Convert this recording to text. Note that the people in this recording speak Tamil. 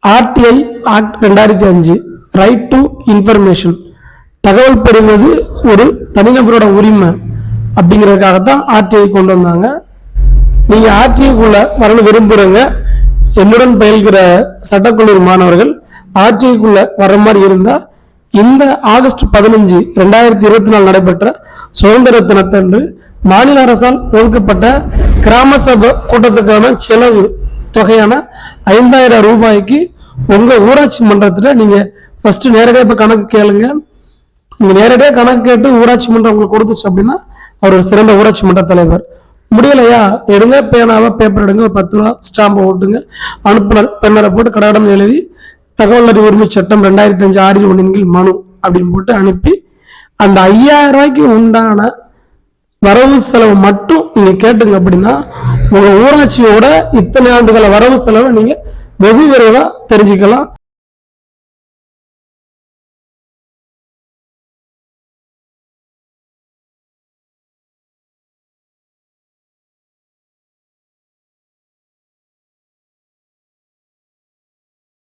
RTI act 2005 right to information, தகவல் பெறுவது ஒரு தனிநபரோட உரிமை அப்படிங்கிறதுக்காகத்தான் ஆர்டிஐ கொண்டு வந்தாங்க. நீங்க ஆர்டிஐக்குள்ள வரணும் விரும்புறவங்க, என்னுடன் பயில்கிற சட்டக்கல்லூரி மாணவர்கள் ஆர்டிஐக்குள்ள வர்ற மாதிரி இருந்தா இந்த ஆகஸ்ட் 15, 2024 நடைபெற்ற சுதந்திர தினத்தன்று மாநில அரசால் ஒதுக்கப்பட்ட கிராம சபை கூட்டத்துக்கான செலவு தொகையான 5000 ரூபாய்க்கு உங்க ஊராட்சி மன்றத்துல நீங்க ஃபர்ஸ்ட் நேரடியாக இப்ப கணக்கு கேளுங்க. நீங்க நேரடியாக கணக்கு கேட்டு ஊராட்சி மன்றம் உங்களுக்கு கொடுத்துச்சு அப்படின்னா அவர் ஒரு சிறந்த ஊராட்சி மன்ற தலைவர். முடியலையா, எடுங்க பேனாவா பேப்பர் எடுங்க, ஒரு 10 ரூபா ஸ்டாம்பை ஓட்டுங்க, அனுப்புனர் பெண்ணரை போட்டு கடகடம் எழுதி தகவல் அறிவு உரிமை சட்டம் 2005 6 1 மனு அப்படின்னு போட்டு அனுப்பி அந்த 5000 ரூபாய்க்கு உண்டான வரவு செலவு மட்டும் நீங்க கேட்டுங்க. அப்படின்னா உங்க ஊராட்சியோட இத்தனை ஆண்டுகள வரவு செலவை நீங்க வெகு விரைவா தெரிஞ்சுக்கலாம்.